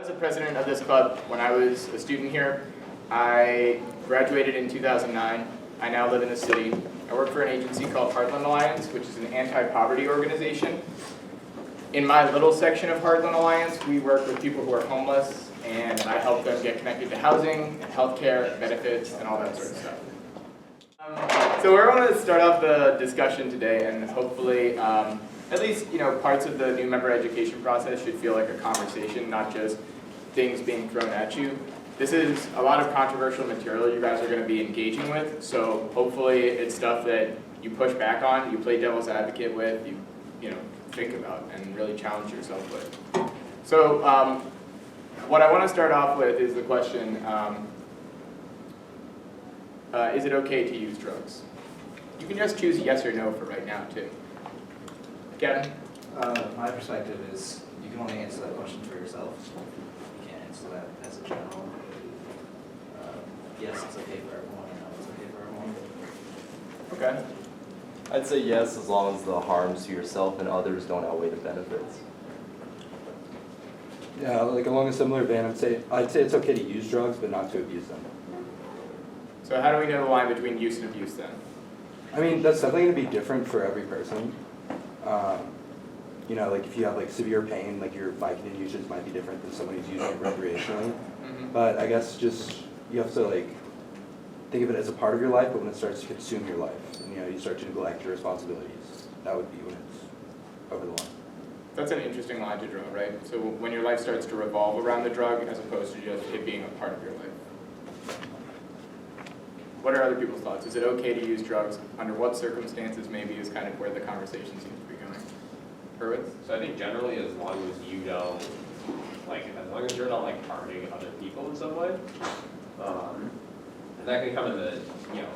I was the president of this club when I was a student here. I graduated in 2009. I now live in the city. I work for an agency called Heartland Alliance, which is an anti-poverty organization. In my little section of Heartland Alliance, we work with people who are homeless, and I help them get connected to housing, and healthcare, benefits, and all that sort of stuff. So we're going to start off the discussion today, and hopefully, at least parts of the new member education process should feel like a conversation, not just things being thrown at you. This is a lot of controversial material you guys are going to be engaging with, so hopefully it's stuff that you push back on, you play devil's advocate with, you think about and really challenge yourself with. So what I want to start off with is the question, is it okay to use drugs? You can just choose yes or no for right now too. Kevin? My perspective is you can only answer that question for yourself. You can't answer that as a general. Yes, it's okay for everyone, and no, it's okay for everyone. Okay. I'd say yes, as long as the harms to yourself and others don't outweigh the benefits. Yeah, like along a similar vein, I'd say it's okay to use drugs, but not to abuse them. So how do we know the line between use and abuse then? I mean, that's definitely going to be different for every person. Like if you have like severe pain, like your Vicodin usage might be different than someone who's using it recreationally. But I guess just you have to like think of it as a part of your life, but when it starts to consume your life, and you start to neglect your responsibilities, that would be when it's over the line. That's an interesting line to draw, right? So when your life starts to revolve around the drug as opposed to just it being a part of your life. What are other people's thoughts? Is it okay to use drugs? Under what circumstances maybe is kind of where the conversation seems to be going. Hurwitz? So I think generally as long as you don't, as long as you're not harming other people in some way, and that can come in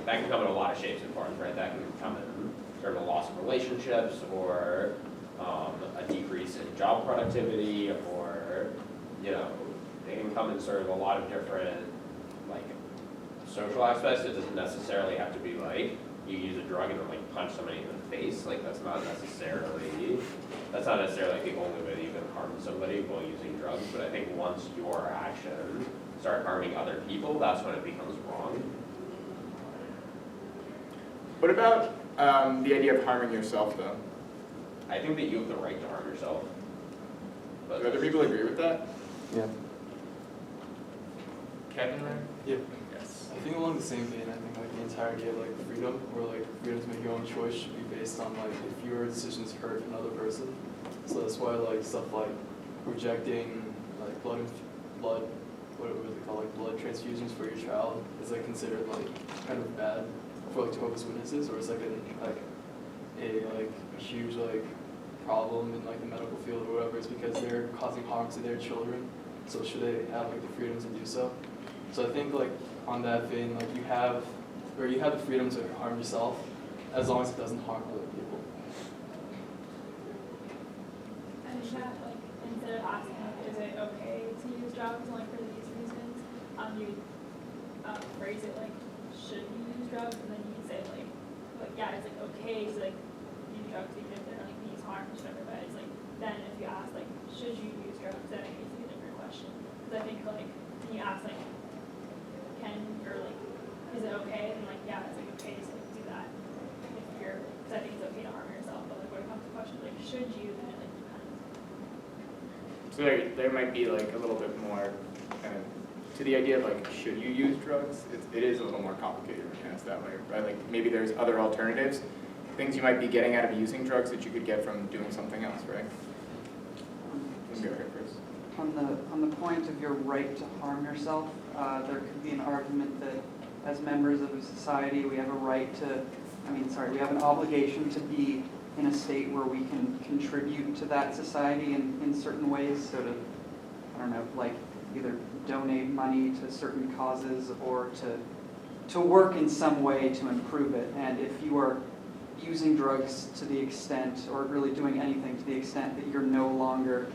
that can come in a lot of shapes and forms, right? That can come in sort of a loss of relationships or a decrease in job productivity, or it can come in sort of a lot of different social aspects. It doesn't necessarily have to be you use a drug and then punch somebody in the face. That's not necessarily the only way that you can harm somebody while using drugs. But I think once your actions start harming other people, that's when it becomes wrong. What about the idea of harming yourself though? I think that you have the right to harm yourself. But Do other people agree with that? Yeah. Kevin, right? Yeah. Yes. I think along the same vein, I think the entire idea of freedom, or freedom to make your own choice, should be based on if your decisions hurt another person. So that's why stuff like rejecting blood what do they call blood transfusions for your child is considered kind of bad for Jehovah's Witnesses, or it's a huge problem in the medical field or whatever. It's because they're causing harm to their children. So should they have the freedom to do so? So I think on that vein, you have the freedom to harm yourself as long as it doesn't harm other people. I think that instead of asking is it okay to use drugs and for these reasons, you phrase it should you use drugs, and then you can say yeah, it's okay to use drugs even if they're these harms or whatever. But it's then if you ask should you use drugs, then it needs to be a different question. Because I think when you ask can or is it okay, and yeah, it's okay to do that if you're, because I think it's okay to harm yourself. But when it comes to questions should you, then it depends. So there might be a little bit more kind of to the idea of should you use drugs? It is a little more complicated when you ask that way, right? Maybe there's other alternatives, things you might be getting out of using drugs that you could get from doing something else, right? Let's go ahead first. On the point of your right to harm yourself, there could be an argument that as members of a society we have a right to, we have an obligation to be in a state where we can contribute to that society in certain ways, so to, either donate money to certain causes or to work in some way to improve it. And if you are using drugs to the extent, or really doing anything to the extent that you're no longer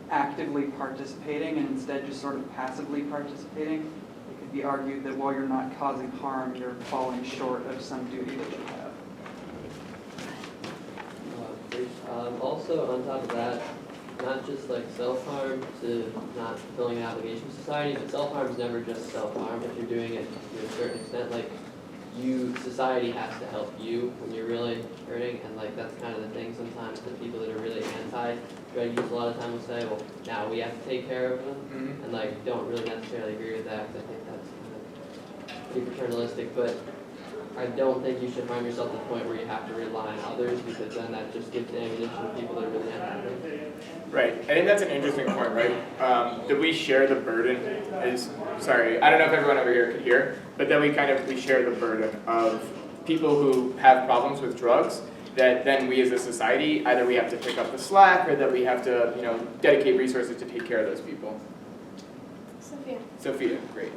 actively participating and instead just sort of passively participating, it could be argued that while you're not causing harm, you're falling short of some duty that you have. Also, on top of that, not just like self-harm to not fulfilling an obligation to society, but self-harm is never just self-harm if you're doing it to a certain extent. Like, society has to help you when you're really hurting, and like that's kind of the thing sometimes the people that are really anti-drug use a lot of time will say, well, now we have to take care of them, and like don't really necessarily agree with that, because I think that's kind of pretty paternalistic, but I don't think you should harm yourself to the point where you have to rely on others, because then that just gives ammunition to people that are really anti-drug. Right, I think that's an interesting point, right? That we share the burden is, sorry, I don't know if everyone over here could hear, but that we share the burden of people who have problems with drugs, that then we as a society, either we have to pick up the slack or that we have to, dedicate resources to take care of those people. Sophia, great.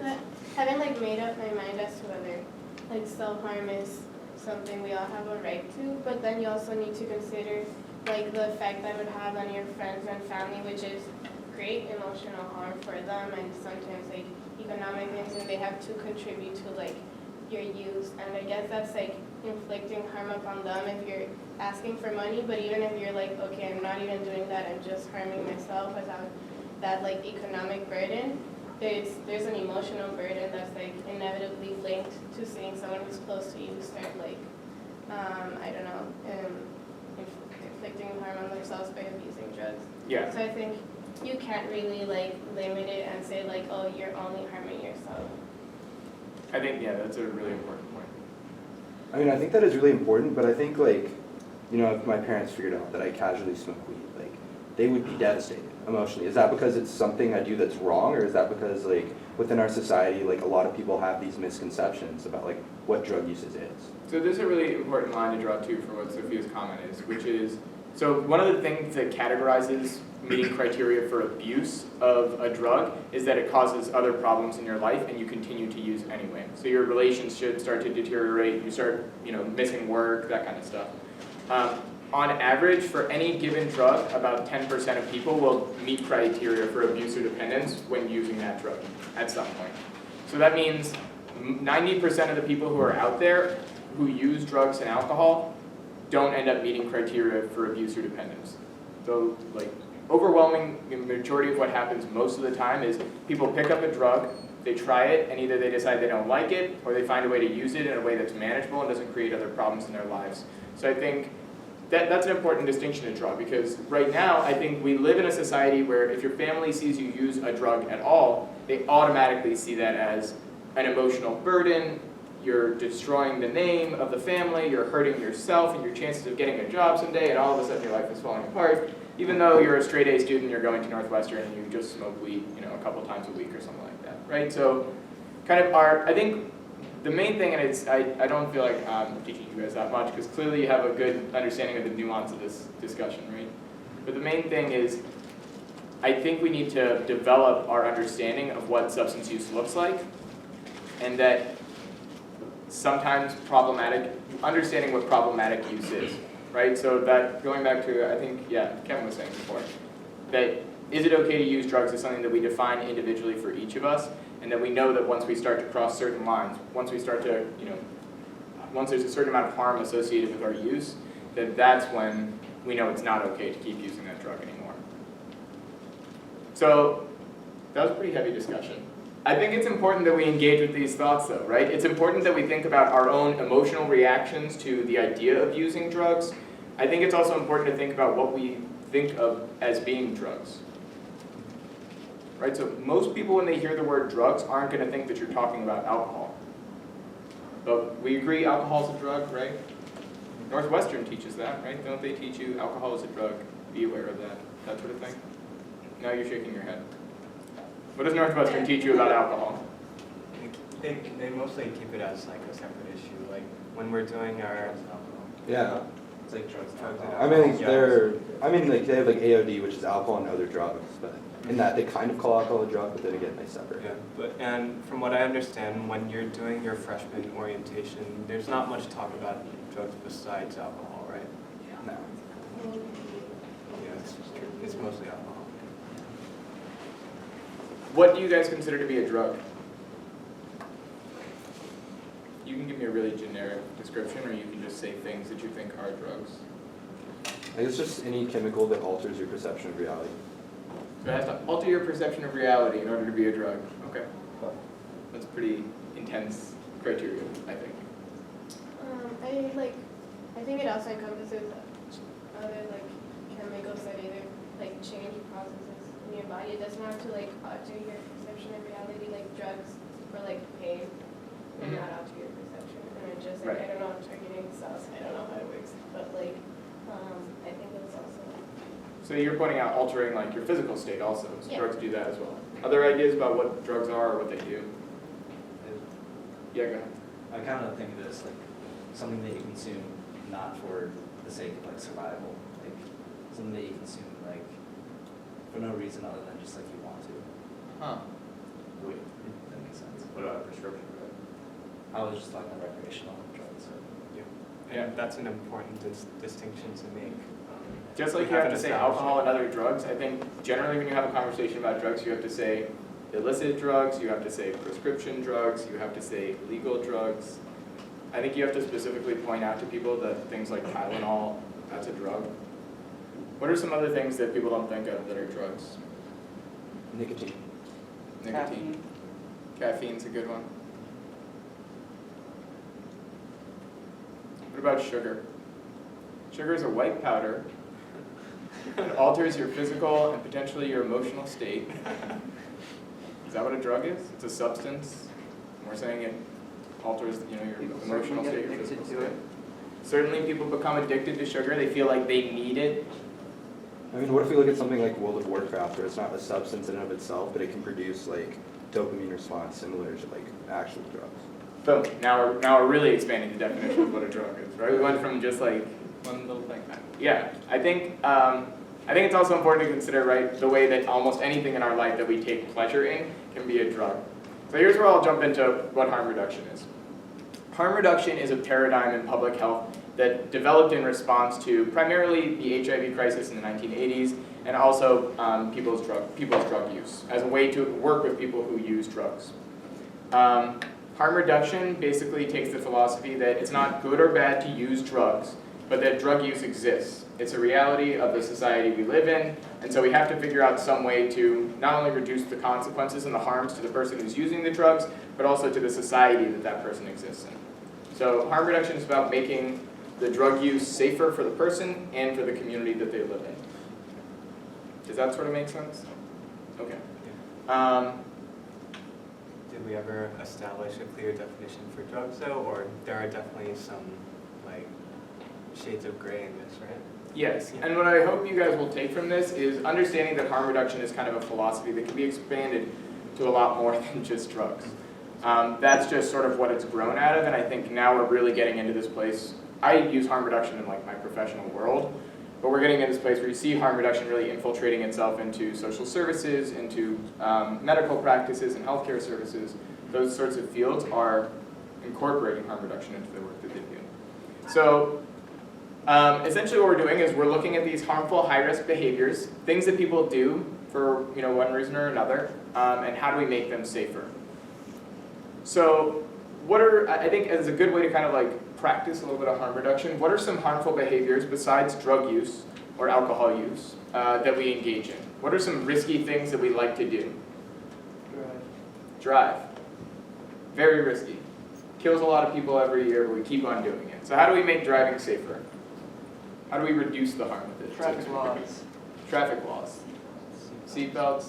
Haven't made up my mind as to whether self-harm is something we all have a right to, but then you also need to consider the effect that would have on your friends and family, which is great emotional harm for them, and sometimes economic things, and they have to contribute to your use. And I guess that's inflicting harm upon them if you're asking for money, but even if you're okay, I'm not even doing that, I'm just harming myself without that economic burden, there's an emotional burden that's inevitably linked to seeing someone who's close to you start I don't know, inflicting harm on themselves by abusing drugs. Yeah. So I think you can't really limit it and say oh, you're only harming yourself. I think, yeah, that's a really important point. I mean, I think that is really important, but I think if my parents figured out that I casually smoke weed, they would be devastated emotionally. Is that because it's something I do that's wrong, or is that because within our society, a lot of people have these misconceptions about what drug usage is? So this is a really important line to draw too for what Sophia's comment is, which is, so one of the things that categorizes meeting criteria for abuse of a drug is that it causes other problems in your life and you continue to use anyway. So your relations should start to deteriorate, you start missing work, that kind of stuff. On average, for any given drug, about 10% of people will meet criteria for abuse or dependence when using that drug at some point. So that means 90% of the people who are out there who use drugs and alcohol don't end up meeting criteria for abuse or dependence. So overwhelming majority of what happens most of the time is people pick up a drug, they try it, and either they decide they don't like it, or they find a way to use it in a way that's manageable and doesn't create other problems in their lives. So I think that's an important distinction to draw, because right now I think we live in a society where if your family sees you use a drug at all, they automatically see that as an emotional burden, you're destroying the name of the family, you're hurting yourself and your chances of getting a job someday, and all of a sudden your life is falling apart, even though you're a straight A student, you're going to Northwestern and you just smoke weed, a couple times a week or something like that, right? So I think the main thing, and I don't feel like I'm teaching you guys that much, because clearly you have a good understanding of the nuance of this discussion, right? But the main thing is, I think we need to develop our understanding of what substance use looks like, and that sometimes understanding what problematic use is, right? So that, going back to, I think, Kevin was saying before, that is it okay to use drugs is something that we define individually for each of us, and that we know that once we start to cross certain lines, once we start to, once there's a certain amount of harm associated with our use, that's when we know it's not okay to keep using that drug anymore. So that was a pretty heavy discussion. I think it's important that we engage with these thoughts though, right? It's important that we think about our own emotional reactions to the idea of using drugs. I think it's also important to think about what we think of as being drugs. Right, so most people when they hear the word drugs aren't going to think that you're talking about alcohol. But we agree alcohol's a drug, right? Northwestern teaches that, right? Don't they teach you alcohol is a drug? Be aware of that sort of thing? Now you're shaking your head. What does Northwestern teach you about alcohol? They mostly keep it as a separate issue, when we're doing our Yeah. It's drugs. They have AOD, which is alcohol and other drugs, but in that they kind of call alcohol a drug, but then again they separate. Yeah, and from what I understand, when you're doing your freshman orientation, there's not much talk about drugs besides alcohol, right? No. Yeah, it's mostly alcohol. What do you guys consider to be a drug? You can give me a really generic description, or you can just say things that you think are drugs. I guess just any chemical that alters your perception of reality. So it has to alter your perception of reality in order to be a drug. Okay. That's pretty intense criteria, I think. I think it also encompasses other like chemicals that either like change processes in your body. It doesn't have to like alter your perception of reality, like drugs for like pain will not alter your perception. And it just like, Right. I don't know, I'm targeting cells, I don't know how it works, but like I think it's also So you're pointing out altering like your physical state also. So Yeah. drugs do that as well. Other ideas about what drugs are or what they do? Yeah, go ahead. I kind of think of it as like something that you consume not for the sake of like survival, like something that you consume like for no reason other than just like you want to. Huh. If that makes sense. What about a prescription drug? I was just talking about recreational drugs. So. And that's an important distinction to make. Just like We you have to haven't say established alcohol and other drugs, I think generally when you have a conversation about drugs, you have to say illicit drugs, you have to say prescription drugs, you have to say legal drugs. I think you have to specifically point out to people that things like Tylenol, that's a drug. What are some other things that people don't think of that are drugs? Nicotine. Nicotine. Caffeine's a good one. What about sugar? Sugar is a white powder. It alters your physical and potentially your emotional state. Is that what a drug is? It's a substance. We're saying it alters, your People emotional certainly get state, your addicted physical to state. it. Certainly people become addicted to sugar. They feel like they need it. I mean, what if we look at something like World of Warcraft, where it's not a substance in and of itself, but it can produce like dopamine response similar to like actual drugs. Boom. Now we're really expanding the definition of what a drug is, right? We went from just like one little thing. Yeah, I think it's also important to consider, right, the way that almost anything in our life that we take pleasure in can be a drug. So here's where I'll jump into what harm reduction is. Harm reduction is a paradigm in public health that developed in response to primarily the HIV crisis in the 1980s and also people's drug use as a way to work with people who use drugs. Harm reduction basically takes the philosophy that it's not good or bad to use drugs, but that drug use exists. It's a reality of the society we live in, and so we have to figure out some way to not only reduce the consequences and the harms to the person who's using the drugs, but also to the society that that person exists in. So harm reduction is about making the drug use safer for the person and for the community that they live in. Does that sort of make sense? Okay. Did we ever establish a clear definition for drugs though, or there are definitely some like shades of gray in this, right? Yes, and what I hope you guys will take from this is understanding that harm reduction is kind of a philosophy that can be expanded to a lot more than just drugs. That's just sort of what it's grown out of, and I think now we're really getting into this place. I use harm reduction in like my professional world, but we're getting into this place where you see harm reduction really infiltrating itself into social services, into medical practices and healthcare services. Those sorts of fields are incorporating harm reduction into the work that they do. So essentially what we're doing is we're looking at these harmful high-risk behaviors, things that people do for one reason or another, and how do we make them safer. So I think as a good way to kind of like practice a little bit of harm reduction, what are some harmful behaviors besides drug use or alcohol use that we engage in? What are some risky things that we like to do? Drive. Very risky. Kills a lot of people every year, but we keep on doing it. So how do we make driving safer? How do we reduce the harm with it? Traffic laws. Traffic laws. Seatbelts.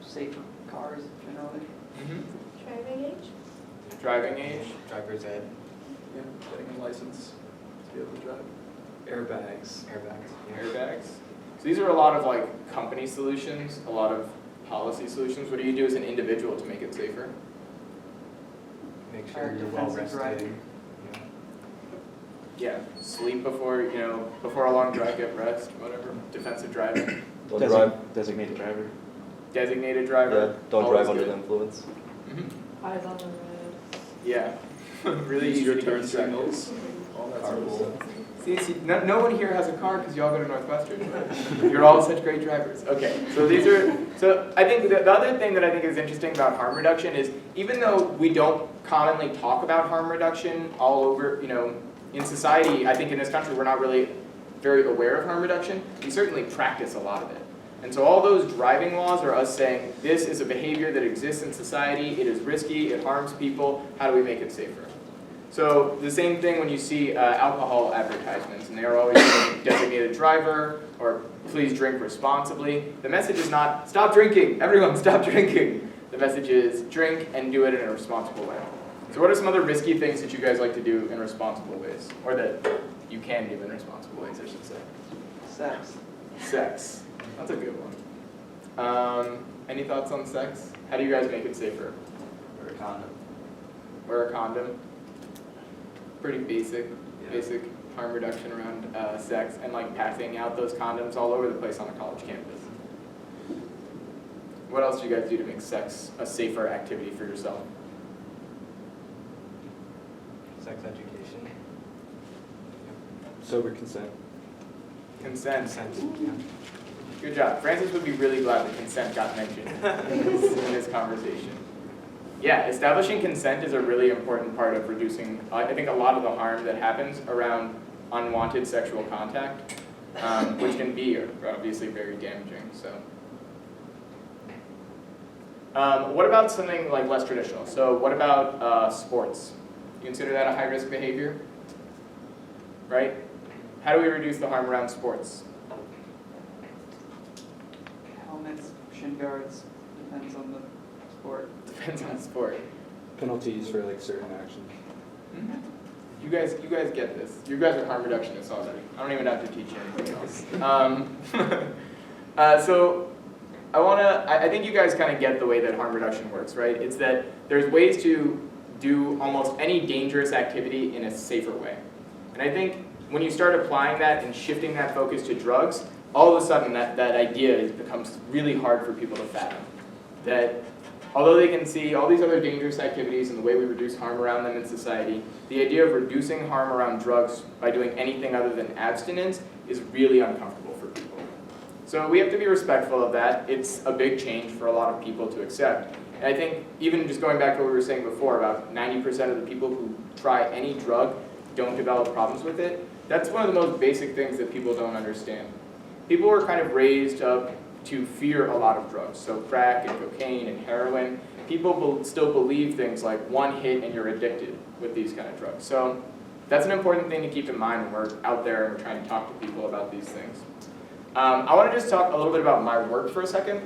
Safer cars generally. driving age. Driving age. Driver's ed. Yeah, getting a license to be able to drive. Airbags. Yeah. Airbags. So these are a lot of like company solutions, a lot of policy solutions. What do you do as an individual to make it safer? Make sure you're well Defensive rested. driving. Yeah, sleep before a long drive, get rest, whatever. Defensive driving. Don't drive. Designated driver. Designated Yeah, driver. don't always drive under good. the influence. Eyes on the road. Yeah, really Use easy your to get turn distracted. signals, all that sort of stuff. See, no one here has a car because y'all go to Northwestern. You're all such great drivers. Okay, so I think the other thing that I think is interesting about harm reduction is even though we don't commonly talk about harm reduction all over, in society, I think in this country we're not really very aware of harm reduction, we certainly practice a lot of it. And so all those driving laws are us saying, this is a behavior that exists in society, it is risky, it harms people, how do we make it safer? So the same thing when you see alcohol advertisements, and they are always saying designated driver, or please drink responsibly. The message is not, stop drinking, everyone stop drinking. The message is drink and do it in a responsible way. So what are some other risky things that you guys like to do in responsible ways? Or that you can do in responsible ways, I should say. Sex. Sex. That's a good one. Any thoughts on sex? How do you guys make it safer? Or a condom. Wear a condom. Pretty basic harm reduction around sex, and like passing out those condoms all over the place on a college campus. What else do you guys do to make sex a safer activity for yourself? Sex education. Sober consent. Consent. Consent, yeah. Good job. Francis would be really glad that consent got mentioned in this conversation. Yeah, establishing consent is a really important part of reducing, I think, a lot of the harm that happens around unwanted sexual contact, which can be obviously very damaging. So, what about something like less traditional? So what about sports? You consider that a high-risk behavior? Right? How do we reduce the harm around sports? Helmets, shin guards, depends on the sport. Depends on sport. Penalties for like certain actions. You guys get this. You guys are harm reductionists already. I don't even have to teach you anything else. So I think you guys kind of get the way that harm reduction works, right? It's that there's ways to do almost any dangerous activity in a safer way. And I think when you start applying that and shifting that focus to drugs, all of a sudden that idea becomes really hard for people to fathom. That although they can see all these other dangerous activities and the way we reduce harm around them in society, the idea of reducing harm around drugs by doing anything other than abstinence is really uncomfortable for people. So we have to be respectful of that. It's a big change for a lot of people to accept. And I think even just going back to what we were saying before about 90% of the people who try any drug don't develop problems with it, that's one of the most basic things that people don't understand. People were kind of raised up to fear a lot of drugs, so crack and cocaine and heroin. People still believe things like one hit and you're addicted with these kind of drugs. So that's an important thing to keep in mind when we're out there and we're trying to talk to people about these things. I want to just talk a little bit about my work for a second.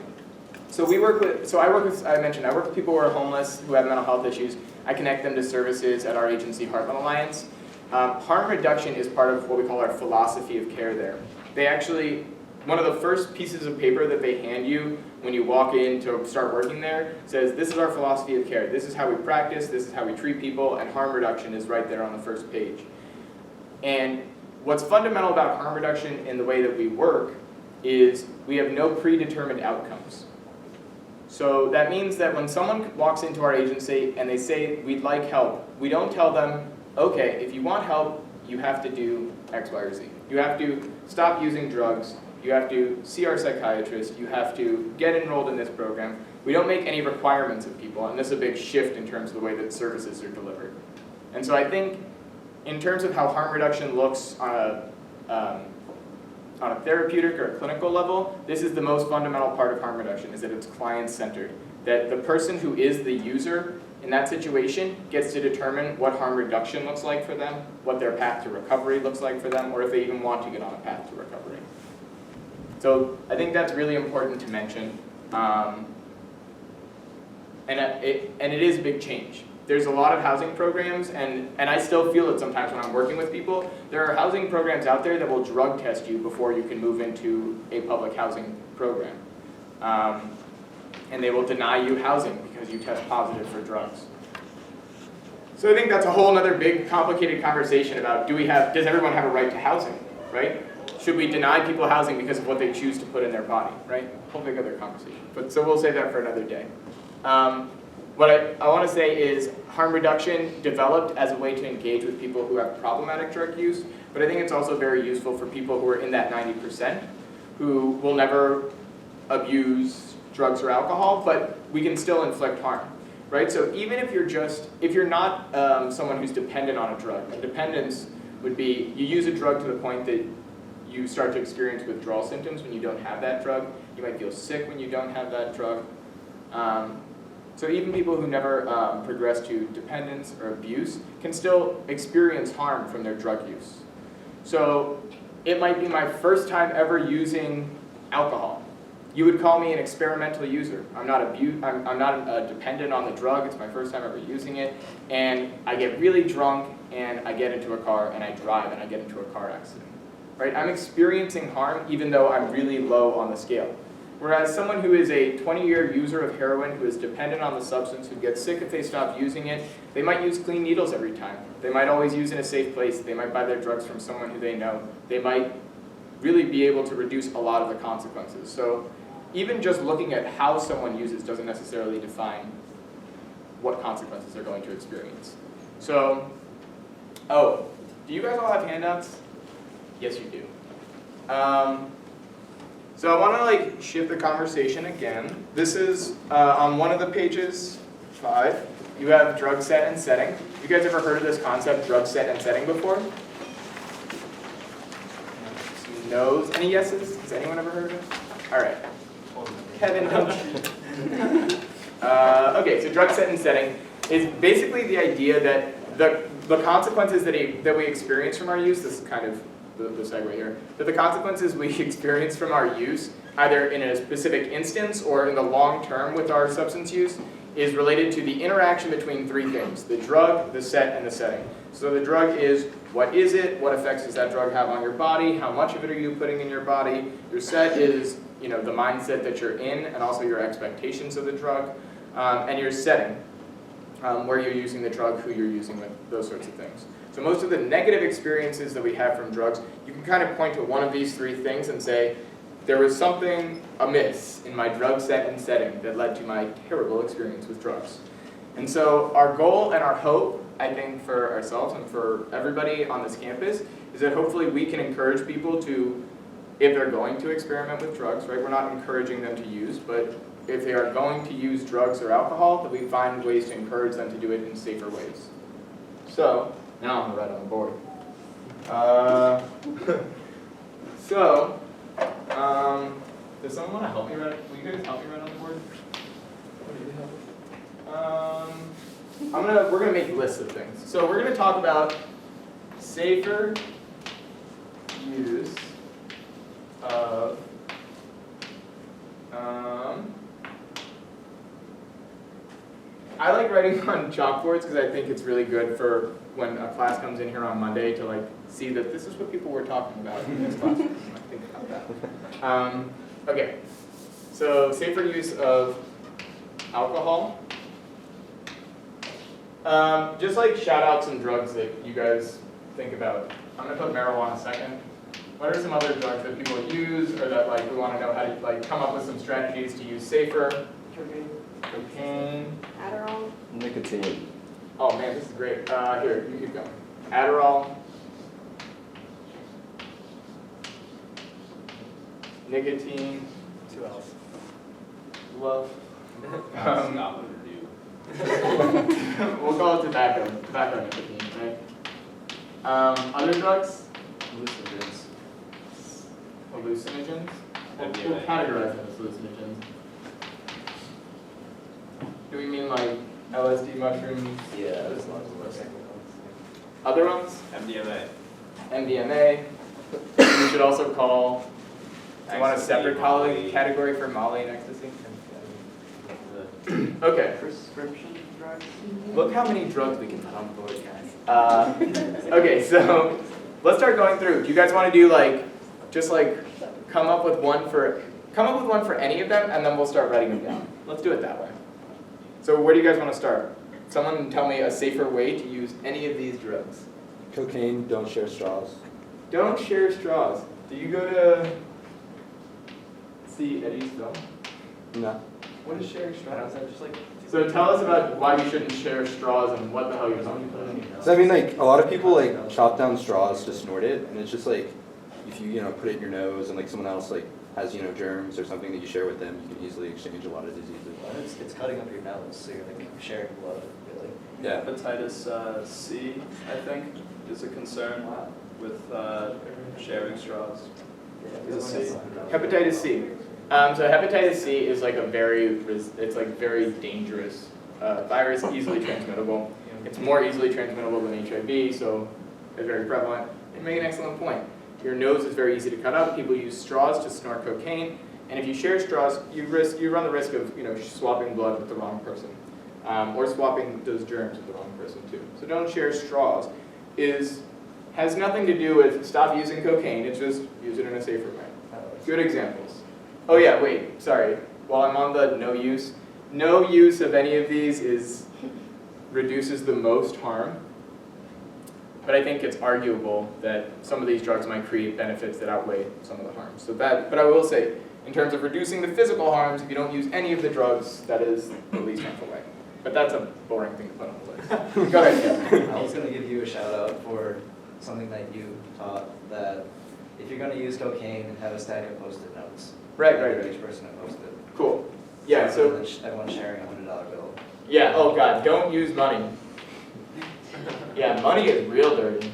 So I work with people who are homeless, who have mental health issues. I connect them to services at our agency, Heartland Alliance. Harm reduction is part of what we call our philosophy of care there. They actually, one of the first pieces of paper that they hand you when you walk in to start working there says, this is our philosophy of care. This is how we practice, this is how we treat people, and harm reduction is right there on the first page. And what's fundamental about harm reduction in the way that we work is we have no predetermined outcomes. So that means that when someone walks into our agency and they say, we'd like help, we don't tell them, okay, if you want help, you have to do X, Y, or Z. You have to stop using drugs, you have to see our psychiatrist, you have to get enrolled in this program. We don't make any requirements of people, and this is a big shift in terms of the way that services are delivered. And so I think in terms of how harm reduction looks on a therapeutic or a clinical level, this is the most fundamental part of harm reduction, is that it's client-centered. That the person who is the user in that situation gets to determine what harm reduction looks like for them, what their path to recovery looks like for them, or if they even want to get on a path to recovery. So I think that's really important to mention. And it is a big change. There's a lot of housing programs, and I still feel it sometimes when I'm working with people. There are housing programs out there that will drug test you before you can move into a public housing program. And they will deny you housing because you test positive for drugs. So I think that's a whole other big complicated conversation about does everyone have a right to housing, right? Should we deny people housing because of what they choose to put in their body, right? A whole big other conversation. So we'll save that for another day. What I want to say is harm reduction developed as a way to engage with people who have problematic drug use, but I think it's also very useful for people who are in that 90% who will never abuse drugs or alcohol, but we can still inflict harm, right? So even if you're not someone who's dependent on a drug, and dependence would be you use a drug to the point that you start to experience withdrawal symptoms when you don't have that drug. You might feel sick when you don't have that drug. So even people who never progress to dependence or abuse can still experience harm from their drug use. So it might be my first time ever using alcohol. You would call me an experimental user. I'm not dependent on the drug. It's my first time ever using it. And I get really drunk and I get into a car and I drive and I get into a car accident. Right? I'm experiencing harm even though I'm really low on the scale. Whereas someone who is a 20-year user of heroin, who is dependent on the substance, who gets sick if they stop using it, they might use clean needles every time. They might always use in a safe place. They might buy their drugs from someone who they know. They might really be able to reduce a lot of the consequences. So even just looking at how someone uses doesn't necessarily define what consequences they're going to experience. So, oh, do you guys all have handouts? Yes, you do. So I want to like shift the conversation again. This is on one of the pages, 5. You have drug set and setting. You guys ever heard of this concept, drug set and setting, before? Some no's. Any yeses? Has anyone ever heard of it? All right. Kevin, okay, so drug set and setting is basically the idea that the consequences that we experience from our use, this is kind of the segue here, that the consequences we experience from our use, either in a specific instance or in the long term with our substance use, is related to the interaction between 3 things: the drug, the set, and the setting. So the drug is, what is it? What effects does that drug have on your body? How much of it are you putting in your body? Your set is, the mindset that you're in and also your expectations of the drug. And your setting, where you're using the drug, who you're using with, those sorts of things. So most of the negative experiences that we have from drugs, you can kind of point to one of these 3 things and say, there was something amiss in my drug set and setting that led to my terrible experience with drugs. And so our goal and our hope, I think, for ourselves and for everybody on this campus, is that hopefully we can encourage people to, if they're going to experiment with drugs, right? We're not encouraging them to use, but if they are going to use drugs or alcohol, that we find ways to encourage them to do it in safer ways. So, now I'm gonna write on the board. Does someone want to help me write? Will you guys help me write on the board? We're gonna make lists of things. So we're gonna talk about safer use of I like writing on chalkboards because I think it's really good for when a class comes in here on Monday to like see that this is what people were talking about in this class. Think about that. Okay, so safer use of alcohol. Just like shout out some drugs that you guys think about. I'm gonna put marijuana second. What are some other drugs that people use, or that like we want to know how to like come up with some strategies to use safer? Cocaine. Adderall. Nicotine. Oh man, this is great. Here, you keep going. Adderall. Nicotine. Who else? Love. Not what to do. We'll call it tobacco. Tobacco nicotine, right? Other drugs? Hallucinogens. Hallucinogens? We'll MDMA. categorize them as hallucinogens. Do we mean like LSD, mushrooms? Yeah, there's lots of those. Other ones? MDMA. MDMA. We should also call, do you want a Ecstasy, separate Molly. category for Molly and ecstasy? Okay. Prescription drugs. Look how many drugs we can put on the board, guys. Okay, so let's start going through. Do you guys want to do like, just like come up with one for any of them, and then we'll start writing them down. Let's do it that way. So where do you guys want to start? Someone tell me a safer way to use any of these drugs. Cocaine, don't share straws. Don't share straws. Do you go to see Eddie's film? No. What is sharing I straws? don't know, just like. So tell us about why you shouldn't share straws and what the hell you're talking about. So I mean, like, a lot of people like chop down straws to snort it, and it's just like, if you put it in your nose and like someone else like has germs or something that you share with them, you can easily exchange a lot of diseases. It's cutting up your nose, so you're like sharing blood, really. Yeah. Hepatitis C, I think, is a concern. Wow. with sharing straws. Hepatitis C. So hepatitis C is like it's like very dangerous virus, easily transmittable. It's more easily transmittable than HIV, so it's very prevalent. You make an excellent point. Your nose is very easy to cut up. People use straws to snort cocaine, and if you share straws, you run the risk of swapping blood with the wrong person, or swapping those germs with the wrong person too. So don't share straws. Has nothing to do with stop using cocaine. It's just use it in a safer way. Good examples. Oh yeah, wait, sorry. While I'm on the no use of any of these reduces the most harm. But I think it's arguable that some of these drugs might create benefits that outweigh some of the harms. But I will say, in terms of reducing the physical harms, if you don't use any of the drugs, that is the least harmful way. But that's a boring thing to put on the list. Go ahead, Kevin. I was going to give you a shout out for something that you taught, that if you're going to use cocaine, have a stack of Post-it notes. Right. Each person a Post-it. Cool. Yeah, so everyone's sharing a $100 bill. yeah, oh God, don't use money. Yeah, money is real dirty.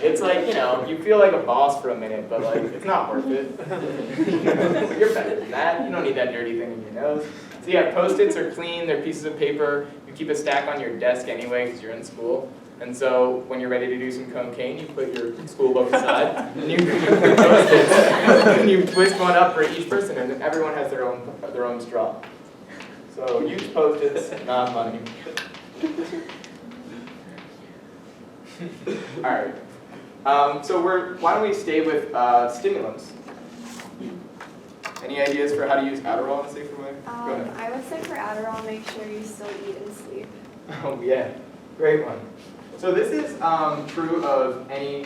It's like, you feel like a boss for a minute, but like, it's not worth it. You're better than that. You don't need that dirty thing in your nose. So yeah, Post-its are clean, they're pieces of paper. You keep a stack on your desk anyway because you're in school. And so when you're ready to do some cocaine, you put your school book aside, and you put Post-its, and you twist one up for each person, and everyone has their own straw. So use Post-its, not money. All right. So why don't we stay with stimulants? Any ideas for how to use Adderall in a safer way? Go ahead. I would say for Adderall, make sure you still eat and sleep. Oh yeah, great one. So this is true of any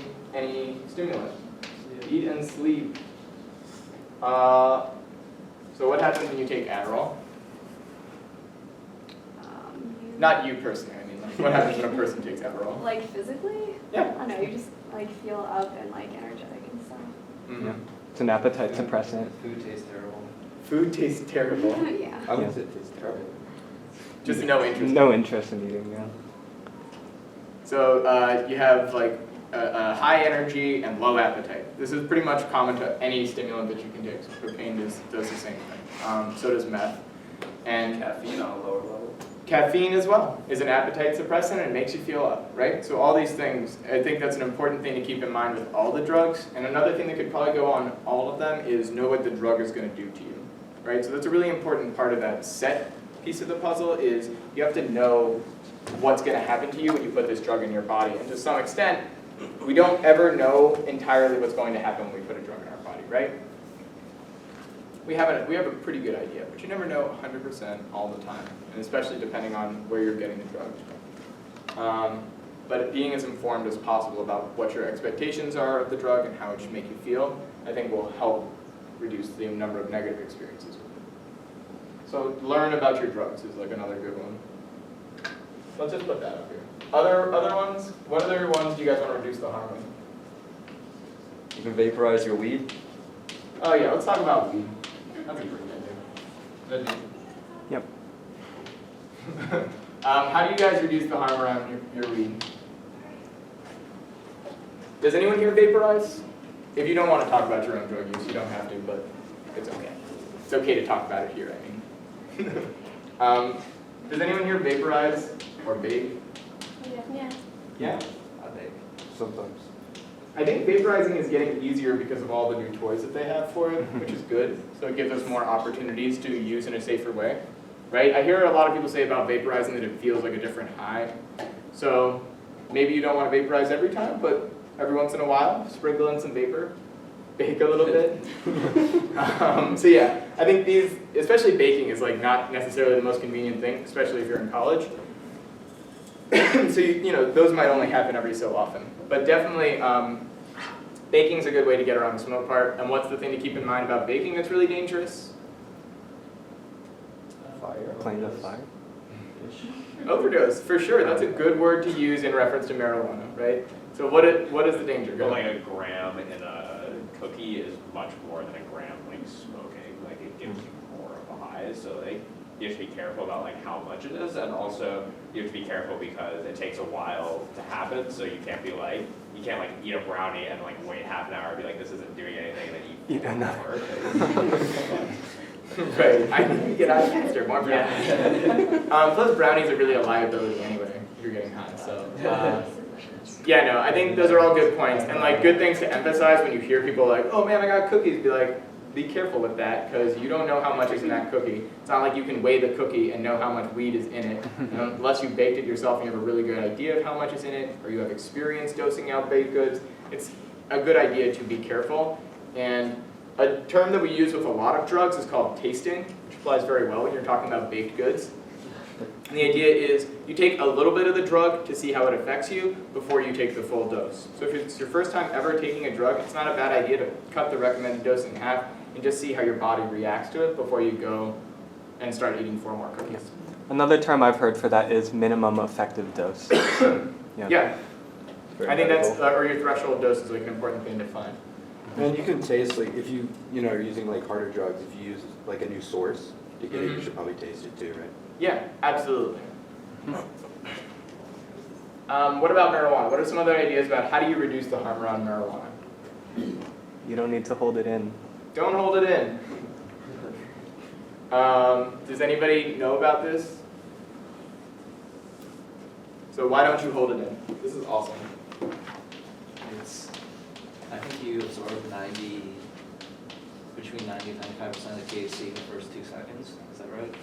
stimulant. Eat and sleep. So what happens when you take Adderall? Not you personally. I mean, like, what happens when a person takes Adderall? Like physically? Yeah. I don't know, you just like feel up and like energetic and stuff. Mm-hmm. It's an appetite suppressant. Food tastes terrible. Food tastes terrible. Yeah. I wouldn't say it tastes terrible. Just no interest. No interest in eating, yeah. So you have like a high energy and low appetite. This is pretty much common to any stimulant that you can take. So cocaine does the same thing. So does meth. And Caffeine on a lower level. caffeine as well is an appetite suppressant and it makes you feel up, right? So all these things, I think that's an important thing to keep in mind with all the drugs. And another thing that could probably go on all of them is know what the drug is going to do to you, right? So that's a really important part of that set piece of the puzzle is you have to know what's going to happen to you when you put this drug in your body. And to some extent, we don't ever know entirely what's going to happen when we put a drug in our body, right? We have a pretty good idea, but you never know 100% all the time, and especially depending on where you're getting the drug from. But being as informed as possible about what your expectations are of the drug and how it should make you feel, I think will help reduce the number of negative experiences with it. So learn about your drugs is like another good one. Let's just put that up here. Other ones? What other ones do you guys want to reduce the harm with? You can vaporize your weed. Oh yeah, let's talk about weed. That's a pretty good idea. Yep. How do you guys reduce the harm around your weed? Does anyone here vaporize? If you don't want to talk about your own drug use, you don't have to, but it's okay. It's okay to talk about it here, I mean. Does anyone here vaporize or vape? Yeah. Yeah? I think. Sometimes. I think vaporizing is getting easier because of all the new toys that they have for it, which is good. So it gives us more opportunities to use in a safer way, right? I hear a lot of people say about vaporizing that it feels like a different high. So maybe you don't want to vaporize every time, but every once in a while, sprinkle in some vapor, bake a little bit. So yeah, I think these, especially baking, is like not necessarily the most convenient thing, especially if you're in college. So those might only happen every so often, but definitely baking is a good way to get around the smoke part. And what's the thing to keep in mind about baking that's really dangerous? Fire. Playing with fire. Overdose, for sure. That's a good word to use in reference to marijuana, right? So what is the danger? But like a gram in a cookie is much more than a gram like smoking. Like it gives you more of a high. So like you have to be careful about like how much it is, and also you have to be careful because it takes a while to happen, so you can't be like, you can't like eat a brownie and like wait half an hour and be like, this isn't doing anything, and then you don't work. Right, I need to get out faster, more brownies. Plus brownies are really a liability anyway, if you're getting high, so. Yeah, no, I think those are all good points, and like good things to emphasize when you hear people like, oh man, I got cookies, be like, be careful with that, because you don't know how much is in that cookie. It's not like you can weigh the cookie and know how much weed is in it. Unless you baked it yourself and you have a really good idea of how much is in it, or you have experience dosing out baked goods, it's a good idea to be careful. And a term that we use with a lot of drugs is called tasting, which applies very well when you're talking about baked goods. And the idea is you take a little bit of the drug to see how it affects you before you take the full dose. So if it's your first time ever taking a drug, it's not a bad idea to cut the recommended dose in half and just see how your body reacts to it before you go and start eating 4 more cookies. Another term I've heard for that is minimum effective dose. Yeah. I think that's, or your threshold dose is like an important thing to find. And you can taste, like, if you are using like harder drugs, if you use like a new source to get it, you should probably taste it too, right? Yeah, absolutely. What about marijuana? What are some other ideas about how do you reduce the harm around marijuana? You don't need to hold it in. Don't hold it in. Does anybody know about this? So why don't you hold it in? This is awesome. I think you absorb between 90 and 95% of the THC in the first 2 seconds. Is that right?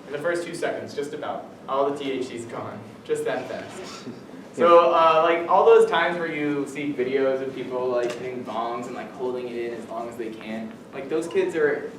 In the first 2 seconds, just about. All the THC's gone, just that fast. So like all those times where you see videos of people like hitting bongs and like holding it in as long as they can, like those kids are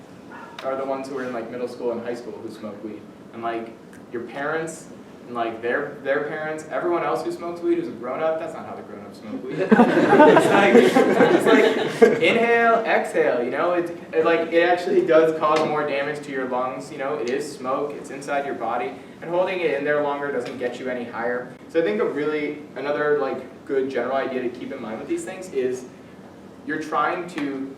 the ones who are in like middle school and high school who smoke weed. And like your parents and like their parents, everyone else who smokes weed who's a grown up, that's not how the grown ups smoke weed. It's just like inhale, exhale, you know, it actually does cause more damage to your lungs, you know, it is smoke, it's inside your body, and holding it in there longer doesn't get you any higher. So I think another like good general idea to keep in mind with these things is you're trying to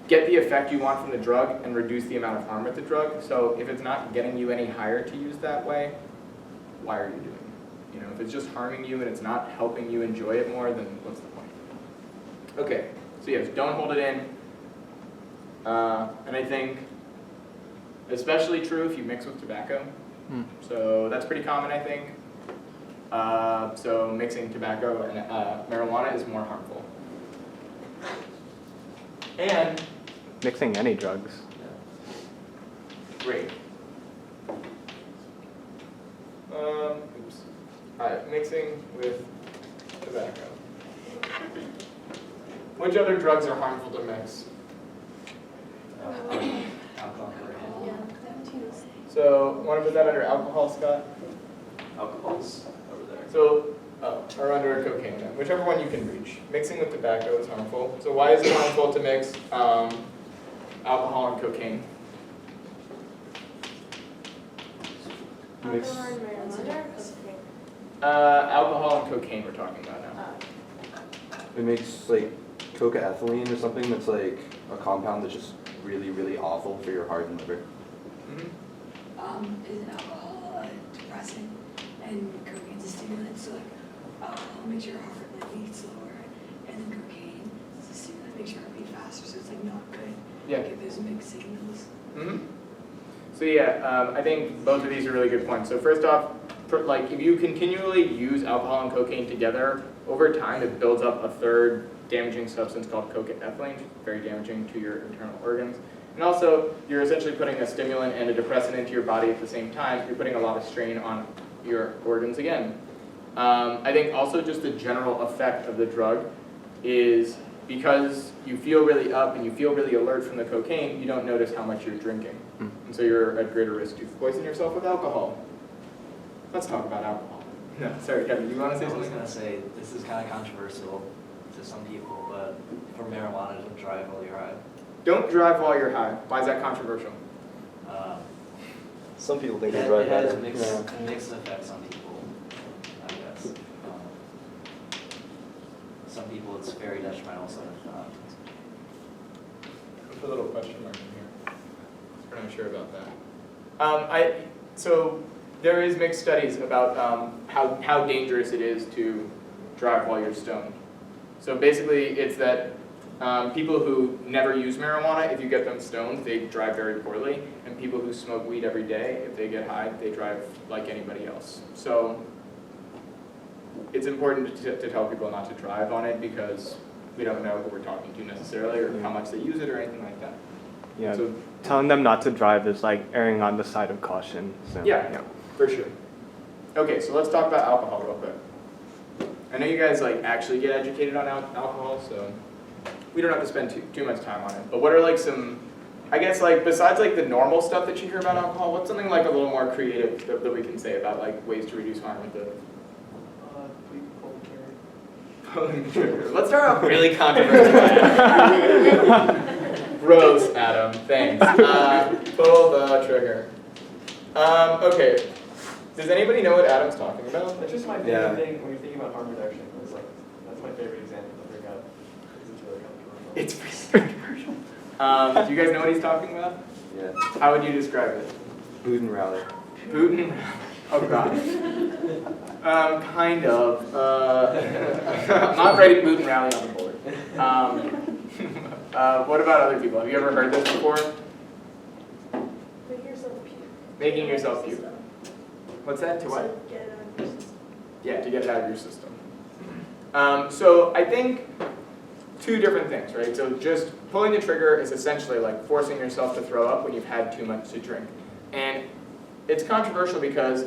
get the effect you want from the drug and reduce the amount of harm with the drug. So if it's not getting you any higher to use that way, why are you doing it? You know, if it's just harming you and it's not helping you enjoy it more, then what's the point? Okay, so yes, don't hold it in. And I think especially true if you mix with tobacco. So that's pretty common, I think. So mixing tobacco and marijuana is more harmful. And Mixing any drugs. great. Oops. Alright, mixing with tobacco. Which other drugs are harmful to mix? Alcohol. So, want to put that under alcohol, Scott? Alcohol's over there. So, or under cocaine, then. Whichever one you can reach. Mixing with tobacco is harmful. So why is it harmful to mix alcohol and cocaine? Alcohol and marijuana or cocaine? Alcohol and cocaine we're talking about now. It makes like cocaethylene or something that's like a compound that's just really, really awful for your heart and liver. Is alcohol a depressant and cocaine's a stimulant? So like alcohol makes your heart like beat slower, and then cocaine is a stimulant that makes your heart beat faster. So it's like not good. Yeah. Get those mixed signals. So yeah, I think both of these are really good points. So first off, like if you continually use alcohol and cocaine together, over time it builds up a third damaging substance called cocaethylene, very damaging to your internal organs. And also, you're essentially putting a stimulant and a depressant into your body at the same time. You're putting a lot of strain on your organs again. I think also just the general effect of the drug is because you feel really up and you feel really alert from the cocaine, you don't notice how much you're drinking. And so you're at greater risk to poison yourself with alcohol. Let's talk about alcohol. No, sorry, Kevin, you want to say I was something? going to say, this is kind of controversial to some people, but for marijuana, don't drive while you're high. Don't drive while you're high. Why is that controversial? Some people think It they drive has better. mixed effects on people, I guess. Some people it's very detrimental, some it's not. Put a little question mark in here. kind of sure about that. So there is mixed studies about how dangerous it is to drive while you're stoned. So basically, it's that people who never use marijuana, if you get them stoned, they drive very poorly. And people who smoke weed every day, if they get high, they drive like anybody else. So it's important to tell people not to drive on it because we don't know who we're talking to necessarily or how much they use it or anything like that. Yeah, So, telling them not to drive is like erring on the side of caution. So, yeah, for sure. Okay, so let's talk about alcohol real quick. I know you guys like actually get educated on alcohol, so we don't have to spend too much time on it. But what are like some, I guess like besides like the normal stuff that you hear about alcohol, what's something like a little more creative that we can say about like ways to reduce harm with it? Pulling the trigger. Let's start off really controversial. Gross, Adam. Thanks. Pull the trigger. Okay. Does anybody know what Adam's talking about? That's just my favorite thing when you're thinking about harm reduction. It's like, that's my favorite example to bring up. It's really controversial. It's pretty controversial. Do you guys know what he's talking about? Yeah. How would you describe it? Boot and rally. Boot and oh god. Kind of. I'm not writing boot and rally on the board. What about other people? Have you ever heard this before? Making yourself puke. Making yourself puke. What's that? To what? To get it out of your system. Yeah, to get it out of your system. So I think two different things, right? So just pulling the trigger is essentially like forcing yourself to throw up when you've had too much to drink. And it's controversial because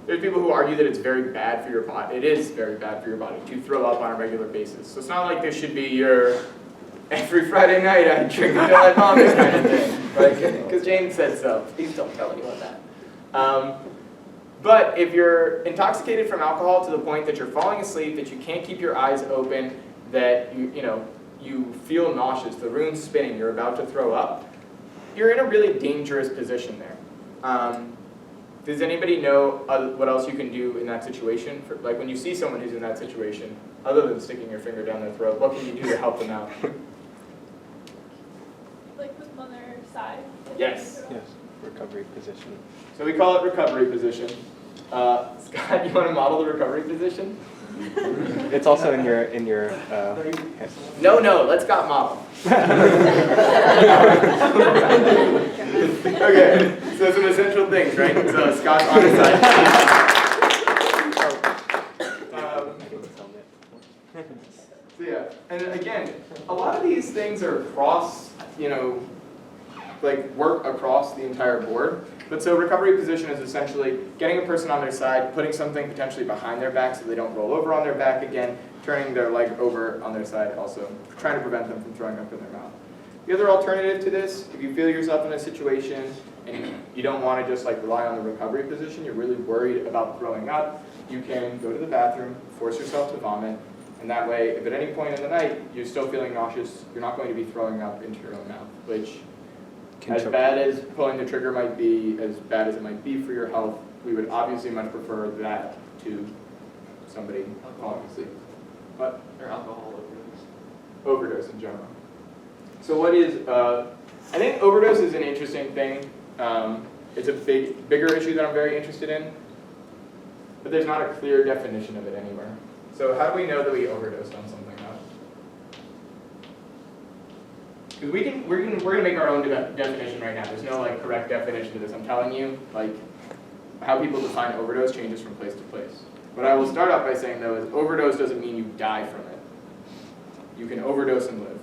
there's people who argue that it's very bad for your body. It is very bad for your body to throw up on a regular basis. So it's not like this should be your every Friday night I drink until I vomit kind of thing, right? Because Jane said so. Please don't tell anyone that. But if you're intoxicated from alcohol to the point that you're falling asleep, that you can't keep your eyes open, that you feel nauseous, the room's spinning, you're about to throw up, you're in a really dangerous position there. Does anybody know what else you can do in that situation? Like when you see someone who's in that situation, other than sticking your finger down their throat, what can you do to help them out? Like put them on their side? Yes. Yes, recovery position. So we call it recovery position. Scott, you want to model the recovery position? It's also in your No, let Scott model. Okay, so some essential things, right? So Scott's on his side. So yeah, and again, a lot of these things are across, like work across the entire board. But so recovery position is essentially getting a person on their side, putting something potentially behind their back so they don't roll over on their back again, turning their leg over on their side also, trying to prevent them from throwing up in their mouth. The other alternative to this, if you feel yourself in a situation and you don't want to just like rely on the recovery position, you're really worried about throwing up, you can go to the bathroom, force yourself to vomit, and that way, if at any point in the night you're still feeling nauseous, you're not going to be throwing up into your own mouth, which as bad as pulling the trigger might be, as bad as it might be for your health, we would obviously much prefer that to somebody falling asleep. What? Or alcohol overdose. Overdose in general. So what is, I think overdose is an interesting thing. It's a bigger issue that I'm very interested in, but there's not a clear definition of it anywhere. So how do we know that we overdosed on something else? Because we're gonna make our own definition right now. There's no like correct definition to this. I'm telling you, like how people define overdose changes from place to place. What I will start off by saying though is overdose doesn't mean you die from it. You can overdose and live.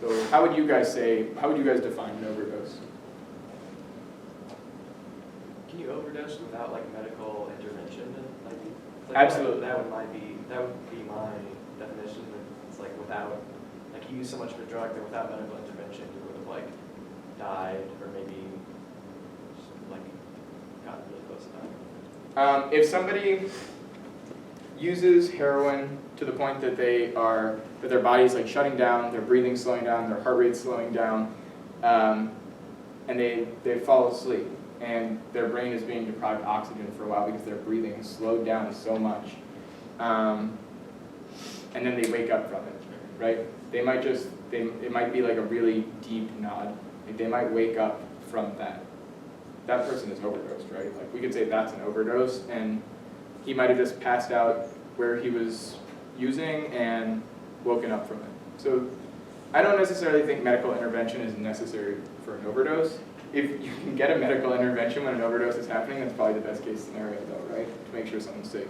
So how would you guys define an overdose? Can you overdose without like medical intervention? Absolutely. That would be my definition. It's like without, like you use so much of a drug that without medical intervention you would have like died or maybe like gotten really close to dying. If somebody uses heroin to the point that that their body's like shutting down, their breathing slowing down, their heart rate slowing down, and they fall asleep, and their brain is being deprived of oxygen for a while because their breathing has slowed down so much, and then they wake up from it, right? It might be like a really deep nod. Like they might wake up from that, that person is overdosed, right? Like we could say that's an overdose, and he might have just passed out where he was using and woken up from it. So I don't necessarily think medical intervention is necessary for an overdose. If you can get a medical intervention when an overdose is happening, that's probably the best case scenario though, right? To make sure someone's safe.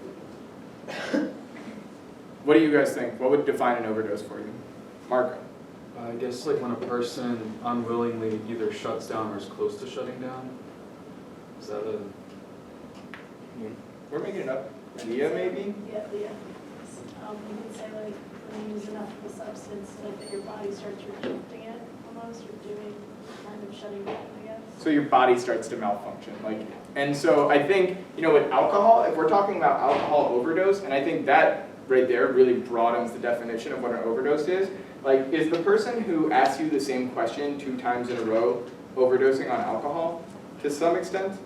What do you guys think? What would define an overdose for you? Marco? I guess like when a person unwillingly either shuts down or is close to shutting down. Is that a? We're making it up. Leah, maybe? Yeah. You can say like when you use enough of a substance, like that your body starts rejecting it almost, or doing kind of shutting down, I guess. So your body starts to malfunction. And so I think, with alcohol, if we're talking about alcohol overdose, and I think that right there really broadens the definition of what an overdose is. Like, is the person who asks you the same question 2 times in a row overdosing on alcohol to some extent?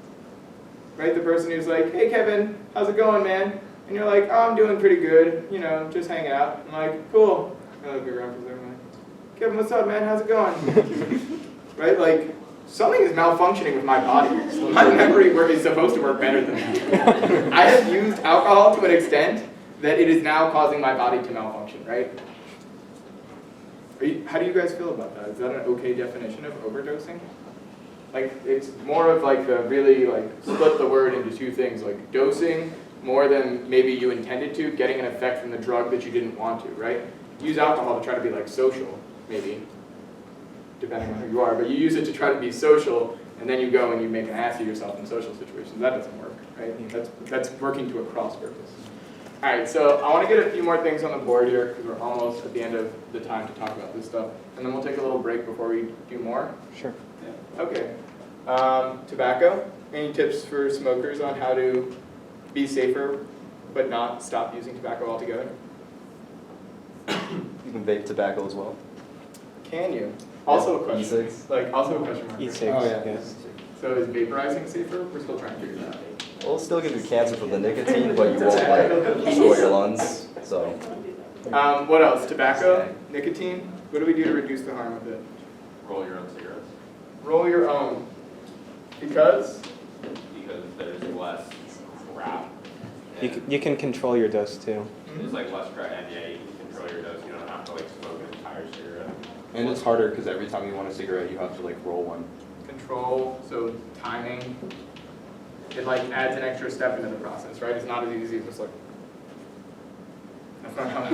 Right? The person who's like, hey Kevin, how's it going, man? And you're like, oh, I'm doing pretty good, just hanging out. I'm like, cool. I look around for a second, I'm like, Kevin, what's up, man? How's it going? Right? Like, something is malfunctioning with my body. My memory work is supposed to work better than that. I have used alcohol to an extent that it is now causing my body to malfunction, right? How do you guys feel about that? Is that an okay definition of overdosing? Like, it's more of like the really split the word into 2 things, like dosing more than maybe you intended to, getting an effect from the drug that you didn't want to, right? Use alcohol to try to be like social, maybe, depending on who you are, but you use it to try to be social, and then you go and you make an ass of yourself in social situations. That doesn't work, right? That's working to a cross purpose. All right, so I want to get a few more things on the board here, because we're almost at the end of the time to talk about this stuff, and then we'll take a little break before we do more. Sure. Yeah. Okay. Tobacco. Any tips for smokers on how to be safer, but not stop using tobacco altogether? You can vape tobacco as well. Can you? Also a question. E-cigs. Also a question mark. E-cigs, Oh, yeah. yes. So is vaporizing safer? We're still trying to figure that out. Well, it'll still give you cancer from the nicotine, but you won't destroy your lungs. So. What else? Tobacco? Nicotine? What do we do to reduce the harm of it? Roll your own cigarettes. Roll your own. Because? Because there's less crap. You can control your dose too. There's less crap, and yeah, you can control your dose. You don't have to smoke an entire cigarette. And it's harder because every time you want a cigarette, you have to roll one. Control, so timing. It adds an extra step into the process, right? It's not as easy as just that's not how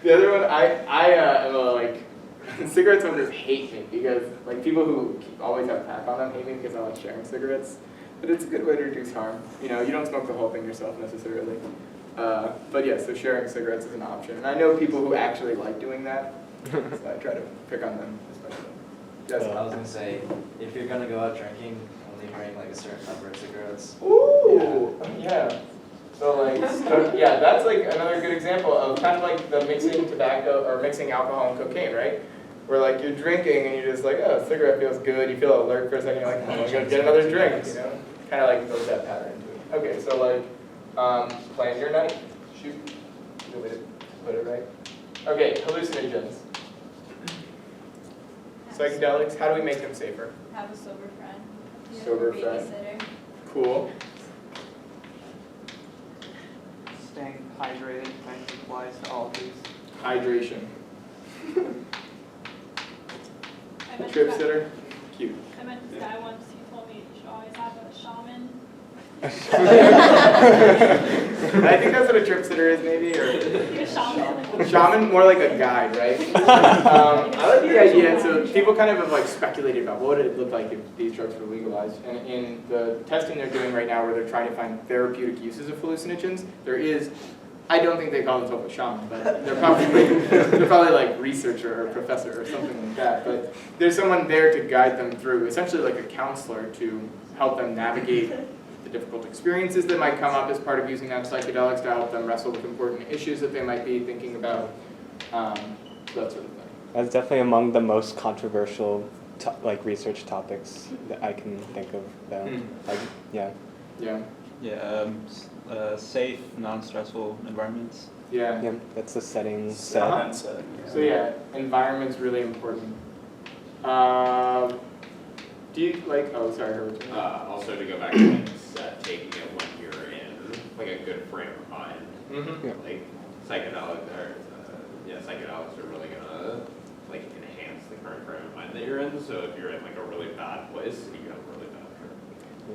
the other one, I am cigarette smokers hate me because people who always have pack on them hate me because I like sharing cigarettes. But it's a good way to reduce harm. You don't smoke the whole thing yourself necessarily. But yeah, so sharing cigarettes is an option. And I know people who actually like doing that, so I try to pick on them especially. Yes? I was gonna say, if you're gonna go out drinking, only bring a certain number of cigarettes. Ooh, yeah. So yeah, that's another good example of kind of the mixing tobacco or mixing alcohol and cocaine, right? Where you're drinking and you're just oh, a cigarette feels good, you feel alert for a second, you're like, I'm gonna get another drink, Kind of build that pattern into it. Okay, so plan your night. Shoot. Good way to put it, right? Okay, hallucinogens. Psychedelics, how do we make them safer? Have a sober friend. Sober friend. Babysitter. Cool. Staying hydrated, I think applies to all of these. Hydration. I met Trip this guy- sitter? Cute. I met this guy once, he told me you should always have a shaman. I think that's what a trip sitter is, maybe, or A shaman. shaman, more like a guide, right? I like the idea. So people kind of have speculated about what would it look like if these drugs were legalized. And in the testing they're doing right now, where they're trying to find therapeutic uses of hallucinogens, there is. I don't think they call themselves a shaman, but they're probably researcher or professor or something like that. But there's someone there to guide them through, essentially like a counselor to help them navigate the difficult experiences that might come up as part of using that psychedelics to help them wrestle with important issues that they might be thinking about, so that sort of thing. That's definitely among the most controversial research topics that I can think of. Yeah. Yeah. Yeah, safe, non-stressful environments. Yeah. Yeah, that's the setting Uh-huh. set. So yeah, environment's really important. Do you like, oh, sorry, Herbert. Also to go back to like taking it when you're in like a good frame of mind. Mm-hmm. Yeah. Like psychedelics are really gonna like enhance the current frame of mind that you're in. So if you're in like a really bad place, you have a really bad trip.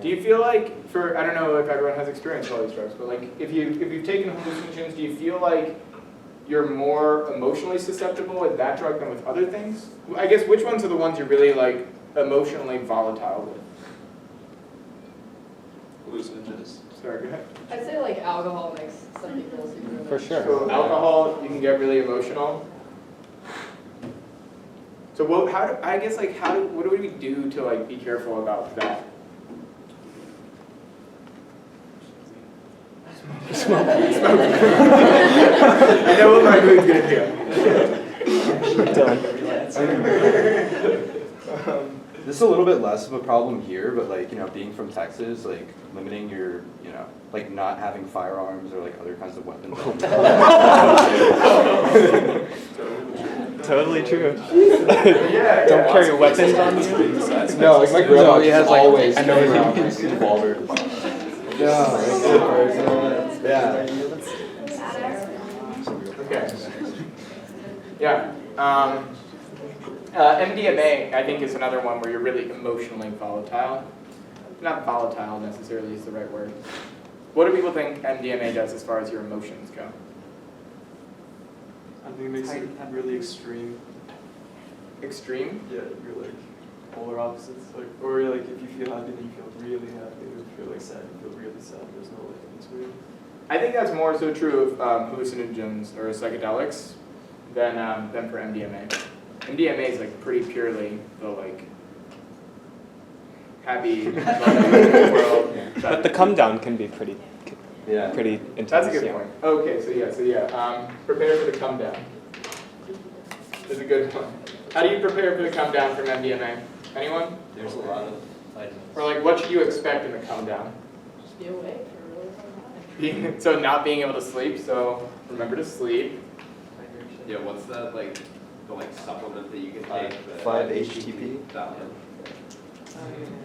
Do you feel like, I don't know if everyone has experienced all these drugs, but like if you've taken hallucinogens, do you feel like you're more emotionally susceptible with that drug than with other things? I guess which ones are the ones you're really like emotionally volatile with? Hallucinogens. Sorry, go ahead. I'd say like alcohol makes some people super For sure. So alcohol, you can get really emotional. So what do we do to like be careful about that? Smoke. I know what my mood's gonna do. This is a little bit less of a problem here, but like, being from Texas, like limiting your, like not having firearms or like other kinds of weapons. Totally true. Yeah, Don't carry weapons on you. No, like my grandma has always I know revolver. Yeah. Okay. Yeah. MDMA, I think, is another one where you're really emotionally volatile. Not volatile necessarily is the right word. What do people think MDMA does as far as your emotions go? I think it makes it really extreme. Extreme? Yeah, you're like polar opposites. Like, or like if you feel happy, then you feel really happy. If you feel like sad, you feel really sad. There's no like in between. I think that's more so true of hallucinogens or psychedelics than for MDMA. MDMA is like pretty purely the like happy world. But the come down can be pretty intense. That's a good point. Okay, so yeah, prepare for the come down. Is a good one. How do you prepare for the come down from MDMA? Anyone? There's a lot of vitamins. Or like, what should you expect in the come down? Just be awake for a really long time. So not being able to sleep. So remember to sleep. Yeah, what's that like? The like supplement that you can take? 5-HTP. That one.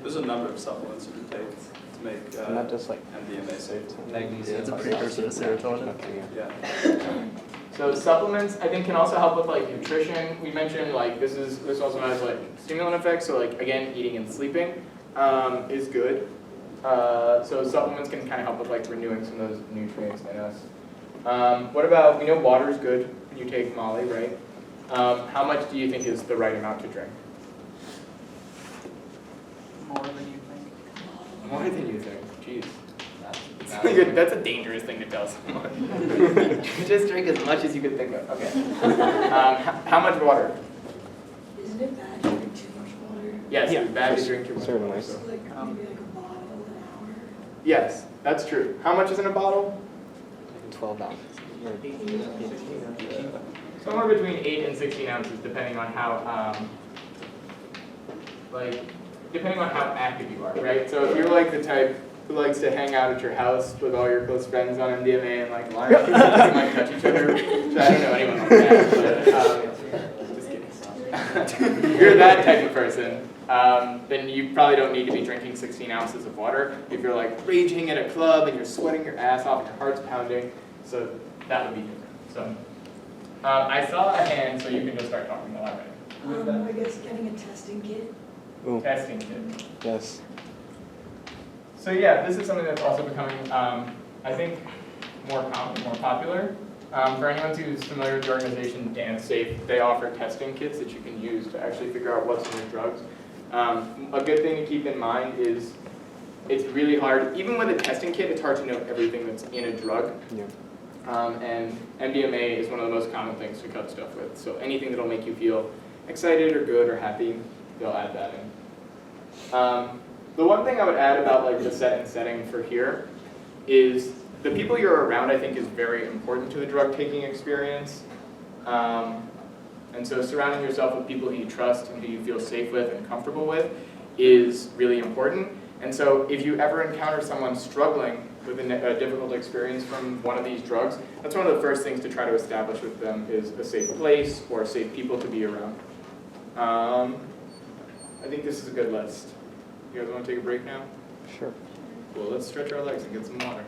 There's a number of supplements you can take to make Not just like MDMA safe. Magnesium. It's a precursor to serotonin. Okay, yeah. Yeah. So supplements, I think, can also help with like nutrition. We mentioned like this also has like stimulant effects. So like again, eating and sleeping is good. So supplements can kind of help with like renewing some of those nutrients in us. What about, we know water is good when you take Molly, right? How much do you think is the right amount to drink? More than you think. More than you think. Jeez. That's a dangerous thing to tell someone. Just drink as much as you could think of. Okay. How much water? Isn't it bad to drink too much water? Yes, Yeah, it's bad to drink too much certainly. water. So So. like maybe like a bottle an hour? Yes, that's true. How much is in a bottle? 12 ounces. Somewhere between 8 and 16 ounces, depending on how, depending on how active you are, right? So if you're like the type who likes to hang out at your house with all your close friends on MDMA and like line up, you might touch each other. So I don't know anyone like that, but just kidding. If you're that type of person, then you probably don't need to be drinking 16 ounces of water. If you're like raging at a club and you're sweating your ass off and your heart's pounding, so that would be different. So I saw a hand, so you can just start talking while I'm ready. I guess getting a testing kit. Ooh, Testing kit. yes. So yeah, this is something that's also becoming, I think, more common, more popular. For anyone who's familiar with the organization Dance Safe, they offer testing kits that you can use to actually figure out what's in your drugs. A good thing to keep in mind is it's really hard, even with a testing kit, it's hard to know everything that's in a drug. Yeah. And MDMA is one of the most common things to cut stuff with. So anything that'll make you feel excited or good or happy, they'll add that in. The one thing I would add about like the set and setting for here is the people you're around, I think, is very important to the drug taking experience. And so surrounding yourself with people who you trust and who you feel safe with and comfortable with is really important. And so if you ever encounter someone struggling with a difficult experience from one of these drugs, that's one of the first things to try to establish with them is a safe place or safe people to be around. I think this is a good list. You guys want to take a break now? Sure. Cool, let's stretch our legs and get some water.